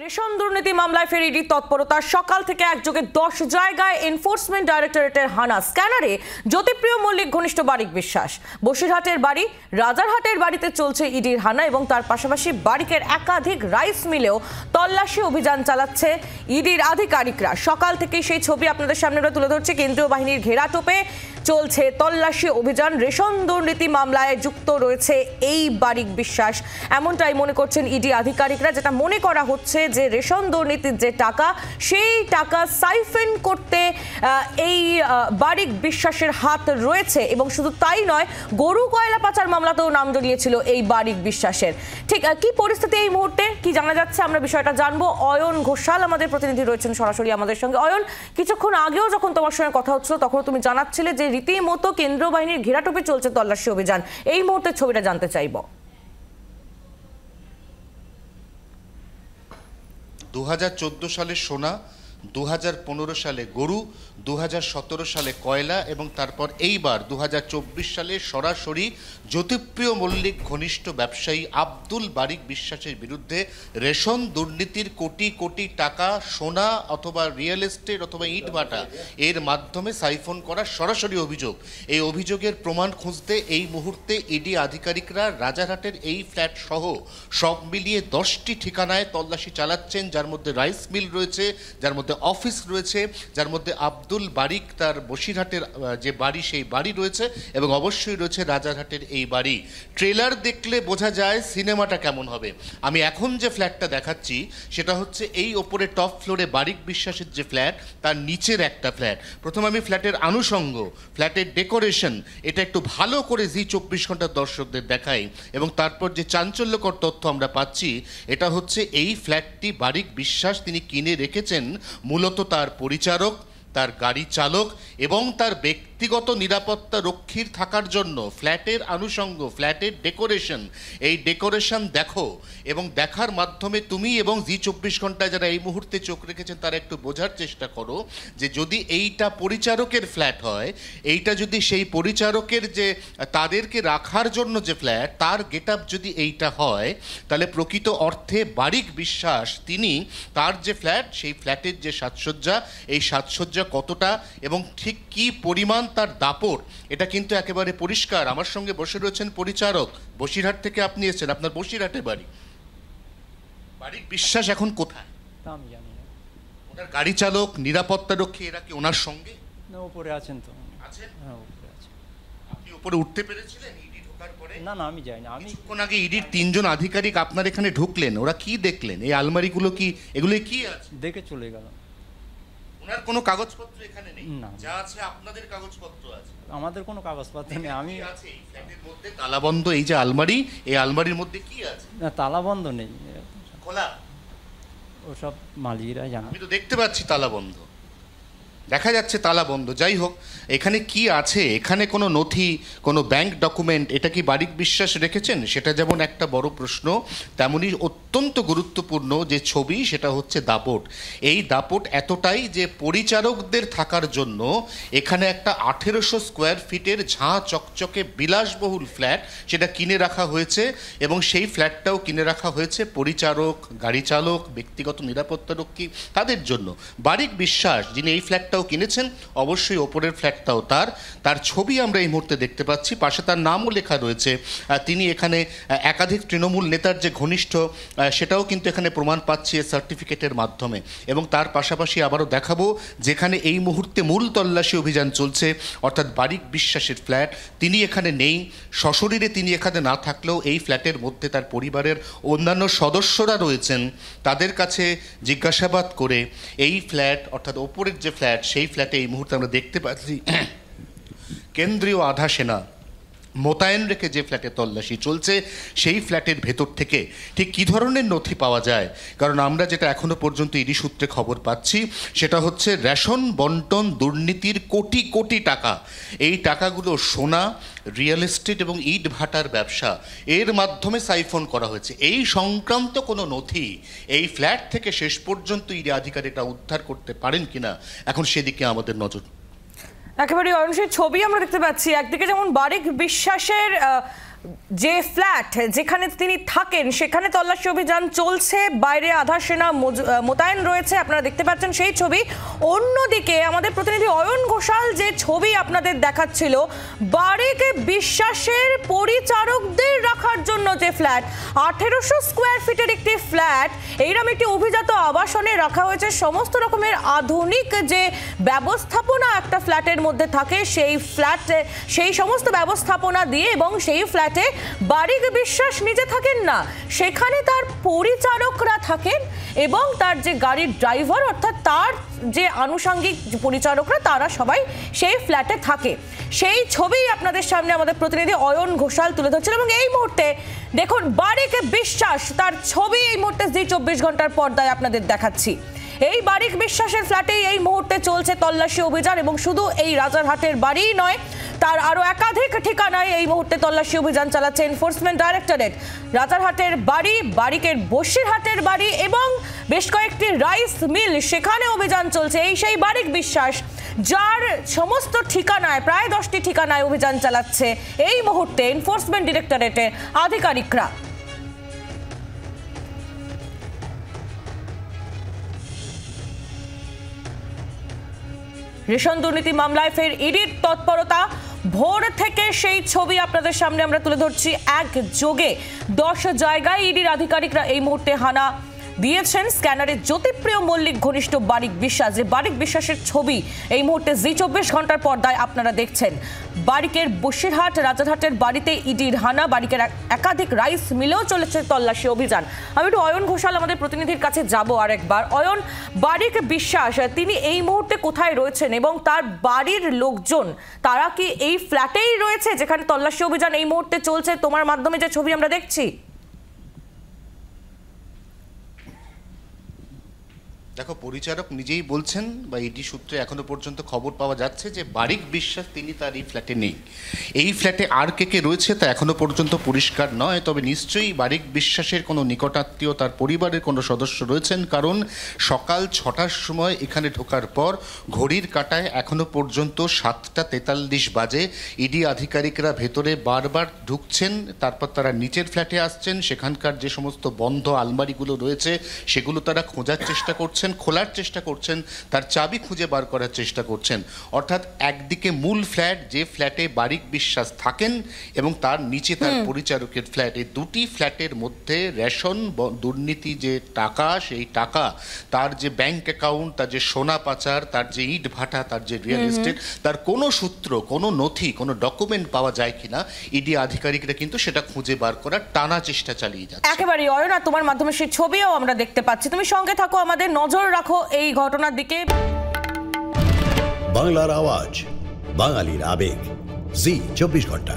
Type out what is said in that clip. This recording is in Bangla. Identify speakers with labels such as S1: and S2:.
S1: রেশন দুর্নীতি মামলায় ফের ইডির তৎপরতা। সকাল থেকে একযোগে 10 জায়গায় এনফোর্সমেন্ট ডাইরেক্টরেটের হানা। স্ক্যানারে জ্যোতিপ্রিয় মল্লিক ঘনিষ্ঠ বারিক বিশ্বাস। বসিরহাটের বাড়ি, রাজারহাটের বাড়িতে চলছে ইডির হানা এবং তার পাশাপাশি বারিকের একাধিক রাইস মিলেও তল্লাশি অভিযান চালাচ্ছে ইডির আধিকারিকরা। সকাল থেকে সেই ছবি আপনাদের সামনে তুলে ধরছে। কেন্দ্রীয় বাহিনীর ঘেরাটোপে চলছে তল্লাশি অভিযান। রেশন দুর্নীতি মামলায় যুক্ত রয়েছে এই বারিক বিশ্বাস, এমনটাই মনে করছেন ইডি আধিকারিকরা। যেটা মনে করা হচ্ছে যে রেশন দুর্নীতির যে টাকা, সেই টাকা সাইফেন করতে এই বারিক বিশ্বাসের হাত রয়েছে। এবং শুধু তাই নয়, গরু কয়লা পাচার মামলাতেও নাম জড়িয়েছিল এই বারিক বিশ্বাসের। ঠিক কি পরিস্থিতি এই মুহূর্তে, কি জানা যাচ্ছে, আমরা বিষয়টা জানবো। অয়ন ঘোষাল আমাদের প্রতিনিধি রয়েছেন সরাসরি আমাদের সঙ্গে। অয়ন, কিছুক্ষণ আগেও যখন তোমার সঙ্গে কথা হচ্ছিল তখন তুমি জানাচ্ছিলে যে রীতিমতো কেন্দ্রীয় বাহিনীর ঘেরাটোপে চলছে তল্লাশি অভিযান। এই মুহূর্তে ছবিটা জানতে চাইব।
S2: 2014 সালে সোনা, 2015 সালে গরু, 2017 সালে কয়লা এবং তারপর এইবার 2024 সালে সরাসরি জ্যোতিপ্রিয় মল্লিক ঘনিষ্ঠ ব্যবসায়ী আব্দুল বারিক বিশ্বাসের বিরুদ্ধে রেশন দুর্নীতির কোটি কোটি টাকা সোনা অথবা রিয়েল এস্টেট অথবা ইটভাটা এর মাধ্যমে সাইফন করার সরাসরি অভিযোগ। এই অভিযোগের প্রমাণ খুঁজতে এই মুহূর্তে ইডি আধিকারিকরা রাজারহাটের এই ফ্ল্যাট সহ সব মিলিয়ে 10টি ঠিকানায় তল্লাশি চালাচ্ছেন, যার মধ্যে রাইস মিল রয়েছে, যার মধ্যে অফিস রয়েছে, যার মধ্যে আব্দুল বারিক তার বসিরহাটের যে বাড়ি সেই বাড়ি রয়েছে এবং অবশ্যই রয়েছে রাজারহাটের এই বাড়ি। ট্রেলার দেখলে বোঝা যায় সিনেমাটা কেমন হবে। আমি এখন যে ফ্ল্যাটটা দেখাচ্ছি সেটা হচ্ছে এই ওপরে টপ ফ্লোরে বারিক বিশ্বাসের যে ফ্ল্যাট, তার নিচের একটা ফ্ল্যাট। প্রথম আমি ফ্ল্যাটের আনুষঙ্গ, ফ্ল্যাটের ডেকোরেশন এটা একটু ভালো করে জি 24 ঘন্টার দর্শকদের দেখাই এবং তারপর যে চাঞ্চল্যকর তথ্য আমরা পাচ্ছি এটা হচ্ছে এই ফ্ল্যাটটি বারিক বিশ্বাস তিনি কিনে রেখেছেন মূলত তার পরিচারক, তার গাড়ি চালক এবং তার ব্যক্তিগত নিরাপত্তা রক্ষীর থাকার জন্য। ফ্ল্যাটের আনুষঙ্গ, ফ্ল্যাটের ডেকোরেশন, এই ডেকোরেশন দেখো এবং দেখার মাধ্যমে তুমি এবং জি 24 ঘন্টায় যারা এই মুহূর্তে চোখ রেখেছেন তারা একটু বোঝার চেষ্টা করো যে যদি এইটা পরিচারকের ফ্ল্যাট হয়, এইটা যদি সেই পরিচারকের যে তাদেরকে রাখার জন্য যে ফ্ল্যাট, তার গেট আপ যদি এইটা হয়, তাহলে প্রকৃত অর্থে বারিক বিশ্বাস তিনি তার যে ফ্ল্যাট, সেই ফ্ল্যাটের যে সাজসজ্জা, এই সাজসজ্জা কতটা এবং ঠিক কি পরিমাণ তার দাপট, এটা কিন্তু একেবারে পরিষ্কার। আমার সঙ্গে বসে রয়েছেন পরিচারক, বসিরহাট থেকে আপনি এসেছেন, আপনার বসিরহাটে বাড়ি। বারিক বিশ্বাস এখন কোথায়
S3: আমি জানি না।
S2: ওনার গাড়ি চালক, নিরাপত্তা রক্ষী এরা কি ওনার সঙ্গে?
S3: না, উপরে আছেন তো।
S2: আছেন?
S3: হ্যাঁ, উপরে আছেন।
S2: আপনি উপরে উঠতে পেরেছিলেন ইডি ঢোকার পরে?
S3: না না, আমি যাই না। আমি
S2: কিছুক্ষণ আগে ইডির 3 জন আধিকারিক আপনার এখানে ঢুকলেন, ওরা কি দেখলেন? এই আলমারিগুলো কি, এগুলো কি আছে?
S3: দেখে চলে গেল।
S2: ওনার কোনো কাগজপত্র এখানে নেই?
S3: না।
S2: যা আছে আপনাদের কাগজপত্র আছে?
S3: আমাদের কোনো কাগজপত্র নেই। আমি
S2: আছে এই ফ্ল্যাটের মধ্যে তালাবন্ধ এই যে আলমারি, এই আলমারির মধ্যে কি আছে?
S3: না, তালা বন্ধ নেই,
S2: খোলা?
S3: ওসব মালিকরা জানে।
S2: আমি তো দেখতে পাচ্ছি তালা বন্ধ, দেখা যাচ্ছে তালা বন্ধ। যাই হোক, এখানে কি আছে? এখানে কোনো নথি, কোনো ব্যাংক ডকুমেন্ট, এটা কি বারিক বিশ্বাস রেখেছেন? সেটা যেমন একটা বড় প্রশ্ন, তেমনি অত্যন্ত গুরুত্বপূর্ণ যে ছবি সেটা হচ্ছে দাপট। এই দাপট এতটাই যে পরিচারকদের থাকার জন্য এখানে একটা 1800 স্কোয়ার ফিটের ঝাঁ চকচকে বিলাসবহুল ফ্ল্যাট সেটা কিনে রাখা হয়েছে এবং সেই ফ্ল্যাটটাও কিনে রাখা হয়েছে পরিচারক, গাড়ি চালক, ব্যক্তিগত নিরাপত্তা রক্ষী তাদের জন্য। বারিক বিশ্বাস যিনি এই ফ্ল্যাটটাও কিনেছেন, অবশ্যই ওপরের ফ্ল্যাটটাও তার ছবি আমরা এই মুহূর্তে দেখতে পাচ্ছি, পাশে তার নামও লেখা রয়েছে। তিনি এখানে একাধিক তৃণমূল নেতার যে ঘনিষ্ঠ সেটাও কিন্তু এখানে প্রমাণ পাচ্ছি এই সার্টিফিকেটের মাধ্যমে। এবং তার পাশাপাশি আবারও দেখাবো যেখানে এই মুহূর্তে মূল তল্লাশি অভিযান চলছে, অর্থাৎ বারিক বিশ্বাসের ফ্ল্যাট। তিনি এখানে নেই, সশরীরে তিনি এখানে না থাকলেও এই ফ্ল্যাটের মধ্যে তার পরিবারের অন্যান্য সদস্যরা রয়েছেন। তাদের কাছে জিজ্ঞাসাবাদ করে এই ফ্ল্যাট, অর্থাৎ ওপরের যে ফ্ল্যাট, সেই ফ্ল্যাটে এই মুহূর্তে আমরা দেখতে পাচ্ছি কেন্দ্রীয় আধা সেনা মোতায়েন রেখে যে ফ্ল্যাটে তল্লাশি চলছে, সেই ফ্ল্যাটের ভেতর থেকে ঠিক কী ধরনের নথি পাওয়া যায়। কারণ আমরা যেটা এখনো পর্যন্ত ইডি সূত্রে খবর পাচ্ছি সেটা হচ্ছে রেশন বন্টন দুর্নীতির কোটি কোটি টাকা, এই টাকাগুলো সোনা, রিয়েল এস্টেট এবং ইট ভাটার ব্যবসা, এর মাধ্যমে সাইফন করা হয়েছে। এই সংক্রান্ত কোনো নথি এই ফ্ল্যাট থেকে শেষ পর্যন্ত ইডি আধিকারিকরা উদ্ধার করতে পারেন কিনা, এখন সেদিকে আমাদের নজর।
S1: একেবারে অয়ন, সেই ছবি আমরা দেখতে পাচ্ছি। একদিকে যেমন বারিক বিশ্বাসের যে ফ্ল্যাট যেখানে তিনি থাকেন সেখানে তল্লাশি অভিযান চলছে, বাইরে আধা সেনা মোতায়েন রয়েছে, আপনারা দেখতে পাচ্ছেন সেই ছবি। অন্যদিকে আমাদের প্রতিনিধি অয়ন ঘোষাল যে ছবি আপনাদের দেখাচ্ছিল, বারিক বিশ্বাসের পরিচারকদের রাখার জন্য যে ফ্ল্যাট, 1800 স্কোয়ার ফিটের একটি ফ্ল্যাট, এইরকম একটি অভিজাত আবাসনে রাখা হয়েছে। সমস্ত রকমের আধুনিক যে ব্যবস্থাপনা একটা ফ্ল্যাটের মধ্যে থাকে, সেই সমস্ত ব্যবস্থাপনা দিয়ে, এবং সেই ফ্ল্যাটে বারিক বিশ্বাস নিজে থাকেন না, সেখানে তার পরিচারকরা থাকেন এবং তার যে গাড়ির ড্রাইভার অর্থাৎ তার যে আনুষঙ্গিক পরিচারকরা, তারা সবাই সেই ফ্ল্যাটে থাকে। সেই ছবি আপনাদের সামনে আমাদের প্রতিনিধি অয়ন ঘোষাল তুলে ধরছেন। এবং এই মুহূর্তে দেখুন বারিক বিশ্বাস, তার ছবি এই মুহূর্তে জি 24 ঘন্টার পর্দায় আপনাদের দেখাচ্ছি। এই বারিক বিশ্বাসের ফ্ল্যাটেই এই মুহূর্তে চলছে তল্লাশি অভিযান, এবং শুধু এই রাজারহাটের বাড়িই নয়, তার আরো একাধিক ঠিকানায় এই মুহূর্তে তল্লাশি অভিযান চালাচ্ছে এনফোর্সমেন্ট ডাইরেক্টরেট। রাজারহাটের বাড়ি, বারিকের বসিরহাটের বাড়ি এবং বেশ কয়েকটি রাইস মিল, সেখানে অভিযান চলছে। এই সেই বারিক বিশ্বাস যার সমস্ত ঠিকানায়, প্রায় 10টি ঠিকানায় অভিযান চালাচ্ছে এই মুহূর্তে এনফোর্সমেন্ট ডাইরেক্টরেটের আধিকারিকরা। রেশন দুর্নীতি মামলায় ফের ইডির তৎপরতা। ভোর থেকে সেই ছবি আপনাদের সামনে আমরা তুলে ধরছি। একযোগে 10 জায়গায় ইডির আধিকারিকরা এই মুহূর্তে হানা দিয়েছেন। স্ক্যানারে জ্যোতিপ্রিয় মল্লিক ঘনিষ্ঠ বারিক বিশ্বাস, যে বারিক বিশ্বাসের ছবি এই মুহূর্তে জি 24 ঘন্টার পর্দায় আপনারা দেখছেন। বারিকের বসিরহাট রাজারহাটের বাড়িতে ইডির হানা, বারিকের একাধিক রাইস মিলেও চলেছে তল্লাশি অভিযান। আমি একটু অয়ন ঘোষাল আমাদের প্রতিনিধির কাছে যাব আরেকবার। অয়ন, বারিক বিশ্বাস তিনি এই মুহূর্তে কোথায় রয়েছেন এবং তার বাড়ির লোকজন তারা কি এই ফ্ল্যাটেই রয়েছে যেখানে তল্লাশি অভিযান এই মুহূর্তে চলছে, তোমার মাধ্যমে যে ছবি আমরা দেখছি?
S2: দেখো, পরিচারক নিজেই বলছেন বা ইডি সূত্রে এখনো পর্যন্ত খবর পাওয়া যাচ্ছে যে বারিক বিশ্বাস তিনি তার এই ফ্ল্যাটে নেই। এই ফ্ল্যাটে আর কে রয়েছে তা এখনো পর্যন্ত পরিষ্কার নয়, তবে নিশ্চয়ই বারিক বিশ্বাসের কোনো নিকটাত্মীয়, তার পরিবারের কোনো সদস্য রয়েছেন, কারণ সকাল 6টার সময় এখানে ঢোকার পর ঘড়ির কাঁটায় এখনো পর্যন্ত 7টা 43 বাজে। ইডি আধিকারিকরা ভেতরে বারবার ঢুকছেন, তারপর তারা নিচের ফ্ল্যাটে আসছেন, সেখানকার যে সমস্ত বন্ধ আলমারিগুলো রয়েছে সেগুলো তারা খোঁজার চেষ্টা করছেন, খোলার চেষ্টা করছেন, তার চাবি খুঁজে বার করার চেষ্টা করছেন। অর্থাৎ একদিকে মূল ফ্ল্যাট, যে ফ্ল্যাটে বারিক বিশ্বাস থাকেন, এবং তার নিচে তার পরিচারকের ফ্ল্যাট, এই দুটি ফ্ল্যাটের মধ্যে রেশন দুর্নীতি যে টাকা, সেই টাকা, তার যে ব্যাংক অ্যাকাউন্ট, তার যে সোনা পাচার, তার যে ইট ভাটা, তার যে রিয়েল এস্টেট, তার কোনো সূত্র, কোনো নথি, কোনো ডকুমেন্ট পাওয়া যায় কিনা ইডি আধিকারিকরা কিন্তু সেটা খুঁজে বার করার টানা চেষ্টা চালিয়ে যাচ্ছে।
S1: একেবারে অয়না, তোমার মাধ্যমে সেই ছবিও আমরা দেখতে পাচ্ছি। তুমি সঙ্গে থাকো, আমাদের নজর রাখো এই ঘটনার দিকে।
S4: বাংলার আওয়াজ, বাঙালির আবেগ, জি 24 ঘন্টা।